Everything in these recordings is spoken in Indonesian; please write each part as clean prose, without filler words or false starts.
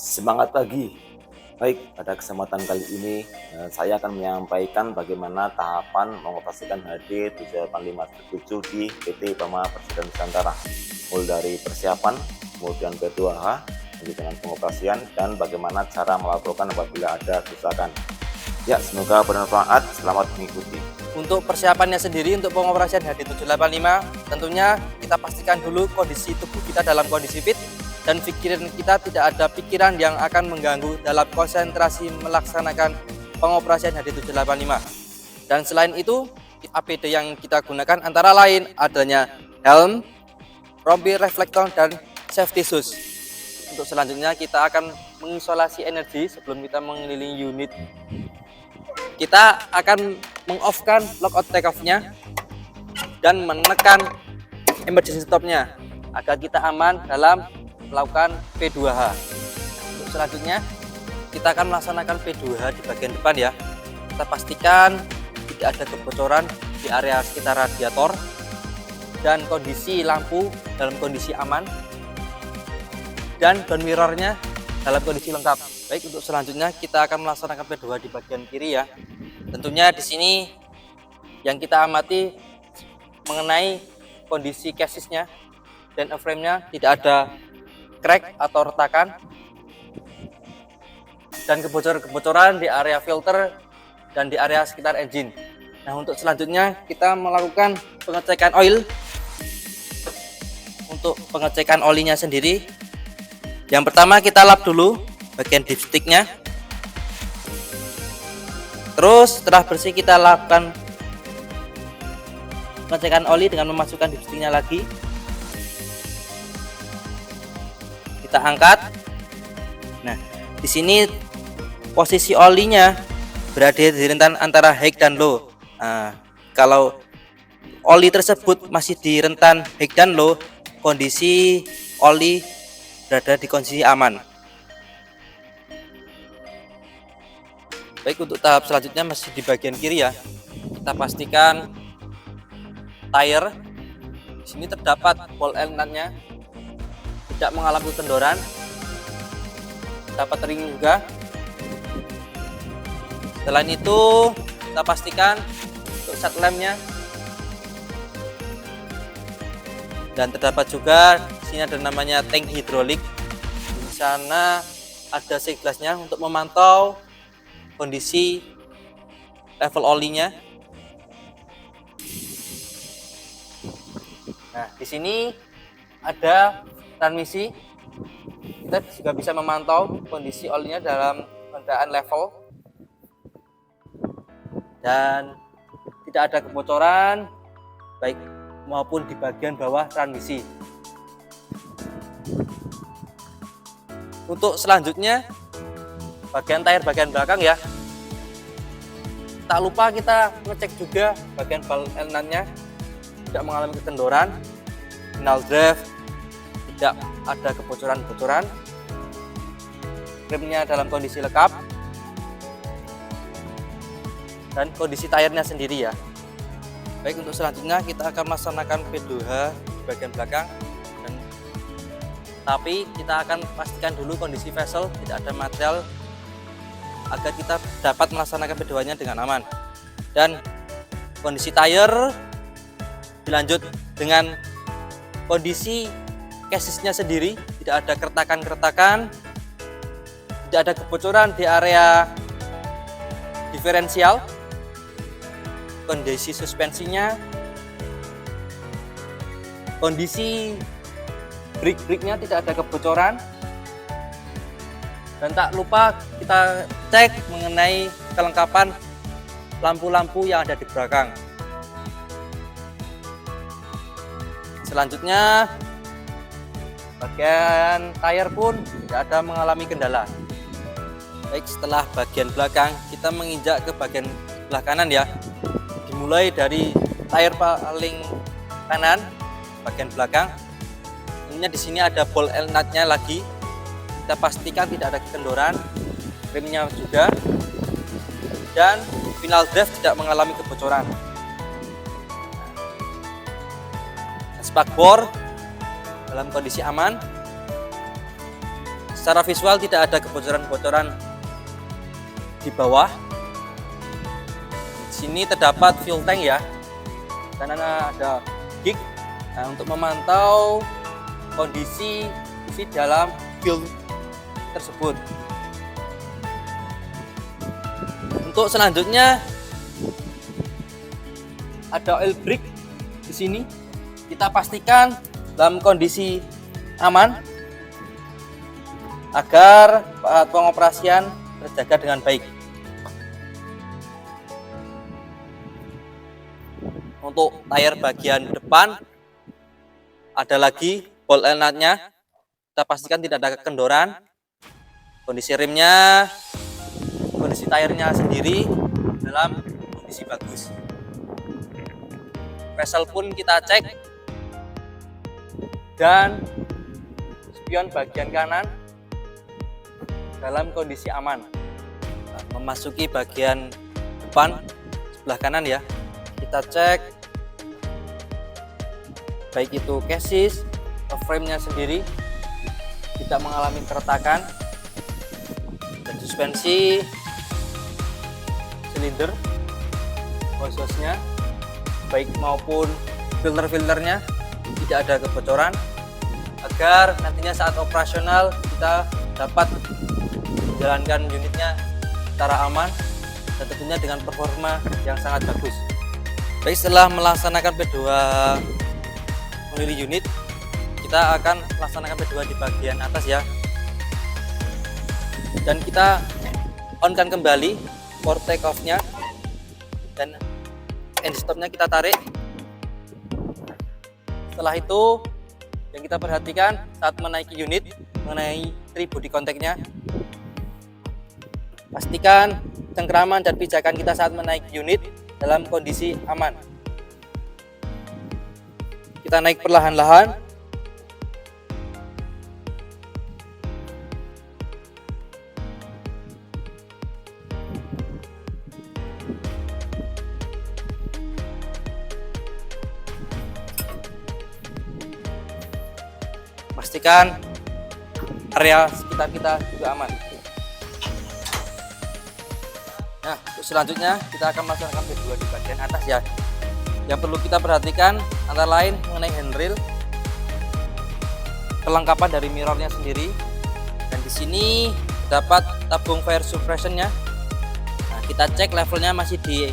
Semangat pagi. Baik, pada kesempatan kali ini saya akan menyampaikan bagaimana tahapan mengoperasikan HD 7857 di PT Pama Persada Nusantara. Mulai dari persiapan, kemudian P2H, lanjut dengan pengoperasian, dan bagaimana cara melaporkan apabila ada kerusakan. Ya, semoga bermanfaat. Selamat mengikuti. Untuk persiapannya sendiri untuk pengoperasian HD785, tentunya kita pastikan dulu kondisi tubuh kita dalam kondisi fit dan pikiran kita tidak ada pikiran yang akan mengganggu dalam konsentrasi melaksanakan pengoperasian HD785. Dan selain itu, APD yang kita gunakan antara lain adanya helm, rompi reflektor, dan safety shoes. Untuk selanjutnya kita akan mengisolasi energi sebelum kita mengelilingi unit. Kita akan meng-off-kan lockout take-off-nya dan menekan emergency stop-nya agar kita aman dalam melakukan P2H. Untuk selanjutnya kita akan melaksanakan P2H di bagian depan ya. Kita pastikan tidak ada kebocoran di area sekitar radiator dan kondisi lampu dalam kondisi aman dan down mirror-nya dalam kondisi lengkap. Baik, untuk selanjutnya kita akan melaksanakan P2H di bagian kiri ya. Tentunya di sini yang kita amati mengenai kondisi chassisnya dan frame-nya tidak ada crack atau retakan dan kebocoran di area filter dan di area sekitar engine. Nah, untuk selanjutnya kita melakukan pengecekan oil. Untuk pengecekan olinya sendiri, yang pertama kita lap dulu bagian dipsticknya. Terus setelah bersih kita lakukan pengecekan oli dengan memasukkan dipsticknya lagi. Kita angkat. Nah, di sini posisi olinya berada di rentan antara high dan low. Nah, kalau oli tersebut masih di rentan high dan low, kondisi oli berada di kondisi aman. Baik, untuk tahap selanjutnya masih di bagian kiri ya. Kita pastikan tire di sini terdapat ball end nut-nya tidak mengalami kendoran, dapat ring juga. Selain itu kita pastikan untuk set lamp-nya, dan terdapat juga di sini ada namanya tank hidrolik. Di sana ada seglasnya untuk memantau kondisi level olinya. Nah, di sini ada transmisi. Kita juga bisa memantau kondisi olinya dalam keadaan level dan tidak ada kebocoran baik maupun di bagian bawah transmisi. Untuk selanjutnya bagian tire bagian belakang ya. Tak lupa kita ngecek juga bagian ball end nut-nya tidak mengalami kekendoran, final drive tidak ada kebocoran-bocoran, remnya dalam kondisi lengkap, dan kondisi tire-nya sendiri ya. Baik, untuk selanjutnya kita akan melaksanakan P2H di bagian belakang, tapi kita akan pastikan dulu kondisi vessel tidak ada material agar kita dapat melaksanakan P2H-nya dengan aman. Dan kondisi tire dilanjut dengan kondisi chassisnya sendiri, tidak ada keretakan-keretakan, tidak ada kebocoran di area diferensial, kondisi suspensinya, kondisi brake-nya tidak ada kebocoran. Dan tak lupa kita cek mengenai kelengkapan lampu-lampu yang ada di belakang. Selanjutnya bagian tire pun tidak ada mengalami kendala. Baik, setelah bagian belakang kita menginjak ke bagian sebelah kanan ya. Dimulai dari tire paling kanan bagian belakang. Tentunya di sini ada ball end nut-nya lagi. Kita pastikan tidak ada kekendoran, remnya juga, dan final drive tidak mengalami kebocoran. Spakbor dalam kondisi aman. Secara visual tidak ada kebocoran-kebocoran di bawah. Di sini terdapat fuel tank ya, dan ada gig. Nah, untuk memantau kondisi isi dalam fuel tersebut. Untuk selanjutnya ada oil brick di sini. Kita pastikan dalam kondisi aman agar pengoperasian terjaga dengan baik. Untuk tayar bagian depan ada lagi ball and nut-nya. Kita pastikan tidak ada kendoran. Kondisi remnya, kondisi tayarnya sendiri dalam kondisi bagus. Vesel pun kita cek, dan spion bagian kanan dalam kondisi aman. Nah, memasuki bagian depan sebelah kanan ya, kita cek baik itu chassis, frame-nya sendiri tidak mengalami keretakan, dan suspensi, silinder, hose-nya baik maupun filter-filternya tidak ada kebocoran, agar nantinya saat operasional kita dapat menjalankan unitnya secara aman dan tentunya dengan performa yang sangat bagus. Baik, setelah melaksanakan P2 memilih unit, kita akan melaksanakan P2 di bagian atas ya, dan kita on-kan kembali for take off-nya, dan end stop-nya kita tarik. Setelah itu yang kita perhatikan saat menaiki unit mengenai tri body contact-nya, pastikan cengkraman dan pijakan kita saat menaiki unit dalam kondisi aman. Kita naik perlahan-lahan. Pastikan area sekitar kita juga aman. Nah, untuk selanjutnya kita akan melaksanakan P2 di bagian atas ya. Yang perlu kita perhatikan antara lain mengenai handrail, kelengkapan dari mirrornya sendiri, dan di sini dapat tabung fire suppression-nya. Nah, kita cek levelnya masih di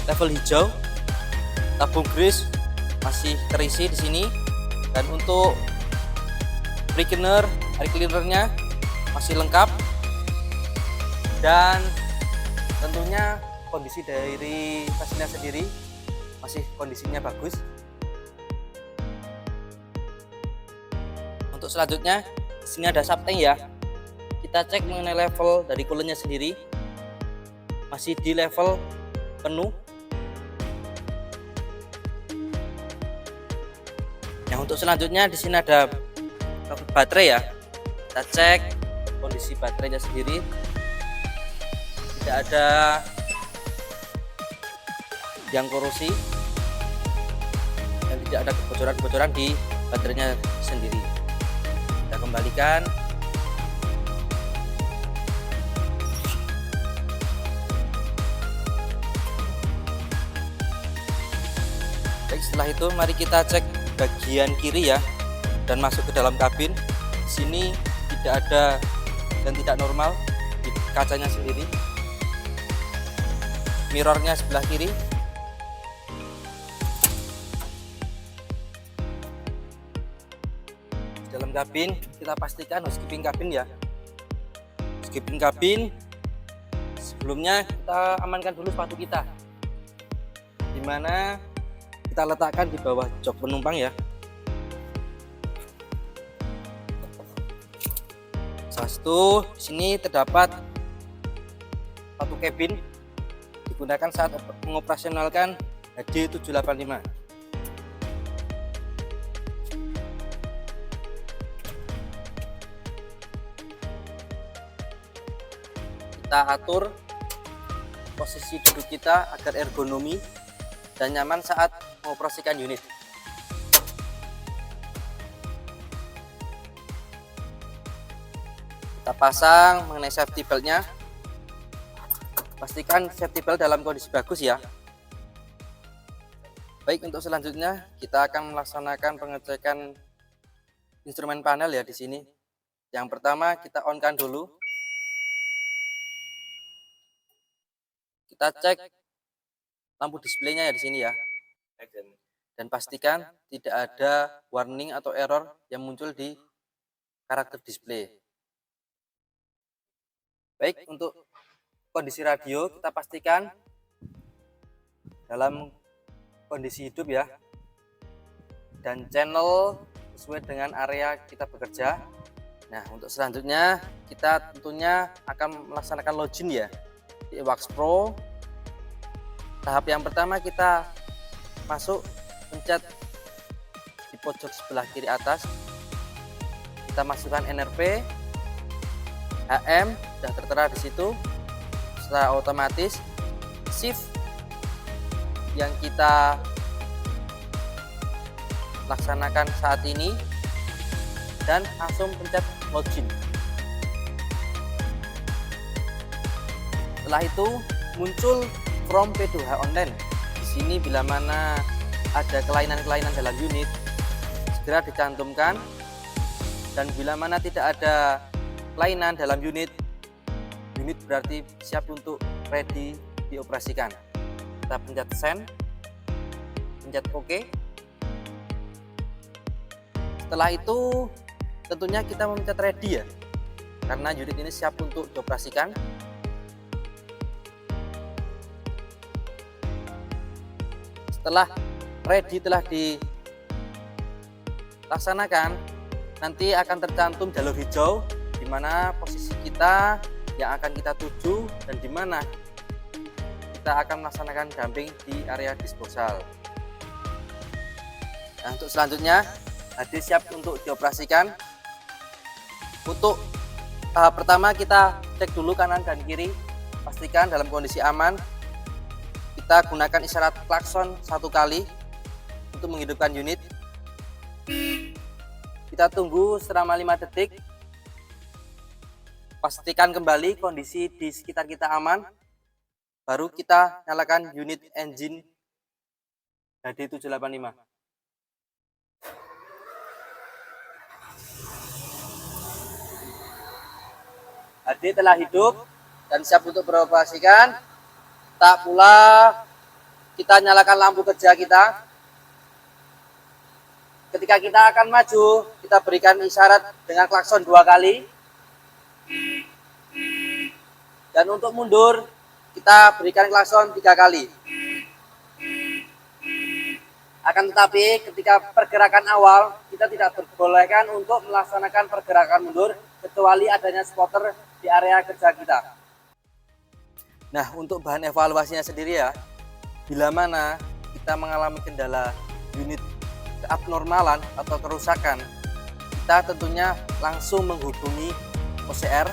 level hijau, tabung grease masih terisi di sini, dan untuk brake cleaner, air cleaner-nya masih lengkap, dan tentunya kondisi dari mesinnya sendiri masih kondisinya bagus. Untuk selanjutnya di sini ada subtank ya. Kita cek mengenai level dari coolant-nya sendiri masih di level penuh. Nah, untuk selanjutnya di sini ada baterai ya. Kita cek kondisi baterainya sendiri, tidak ada yang korosi dan tidak ada kebocoran-kebocoran di baterainya sendiri. Kita kembalikan. Baik, setelah itu mari kita cek bagian kiri ya, dan masuk ke dalam kabin. Di sini tidak ada dan tidak normal di kacanya sendiri. Mirrornya sebelah kiri. Di dalam kabin kita pastikan housekeeping kabin ya. Housekeeping kabin sebelumnya kita amankan dulu sepatu kita, dimana kita letakkan di bawah jok penumpang ya. Satu, di sini terdapat sepatu cabin digunakan saat mengoperasionalkan HD785. Kita atur posisi duduk kita agar ergonomi dan nyaman saat mengoperasikan unit. Kita pasang mengenai safety beltnya. Pastikan safety belt dalam kondisi bagus ya. Baik, untuk selanjutnya kita akan melaksanakan pengecekan instrumen panel ya di sini. Yang pertama kita on-kan dulu. Kita cek lampu displaynya ya di sini ya. Dan pastikan tidak ada warning atau error yang muncul di karakter display. Baik, untuk kondisi radio kita pastikan dalam kondisi hidup ya, dan channel sesuai dengan area kita bekerja. Nah, untuk selanjutnya kita tentunya akan melaksanakan login ya di Ewax Pro. Tahap yang pertama kita masuk, pencet di pojok sebelah kiri atas, kita masukkan NRP, HM sudah tertera di situ. Setelah otomatis shift yang kita laksanakan saat ini dan langsung pencet login. Setelah itu muncul from P2H online. Di sini bila mana ada kelainan-kelainan dalam unit segera dicantumkan, dan bila mana tidak ada kelainan dalam unit berarti siap untuk ready dioperasikan. Kita pencet send, pencet OK. Setelah itu tentunya kita mencet ready ya, karena unit ini siap untuk dioperasikan. Setelah ready telah dilaksanakan, nanti akan tercantum jalur hijau di mana posisi kita yang akan kita tuju dan di mana kita akan melaksanakan dumping di area disposal. Nah, untuk selanjutnya HD siap untuk dioperasikan. Untuk tahap pertama kita cek dulu kanan dan kiri, pastikan dalam kondisi aman. Kita gunakan isyarat klakson 1 kali untuk menghidupkan unit. Kita tunggu selama 5 detik. Pastikan kembali kondisi di sekitar kita aman, baru kita nyalakan unit engine HD785. HD telah hidup dan siap untuk beroperasikan. Tak pula kita nyalakan lampu kerja kita. Ketika kita akan maju, kita berikan isyarat dengan klakson 2 kali. Dan untuk mundur, kita berikan klakson 3 kali. Akan tetapi ketika pergerakan awal, kita tidak diperbolehkan untuk melaksanakan pergerakan mundur kecuali adanya spotter di area kerja kita. Nah, untuk bahan evaluasinya sendiri ya, bila mana kita mengalami kendala unit keabnormalan atau kerusakan, kita tentunya langsung menghubungi OCR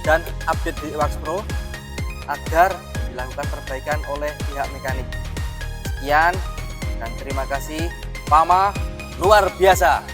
dan update di Ewax Pro agar dilakukan perbaikan oleh pihak mekanik. Sekian dan terima kasih. PAMA luar biasa.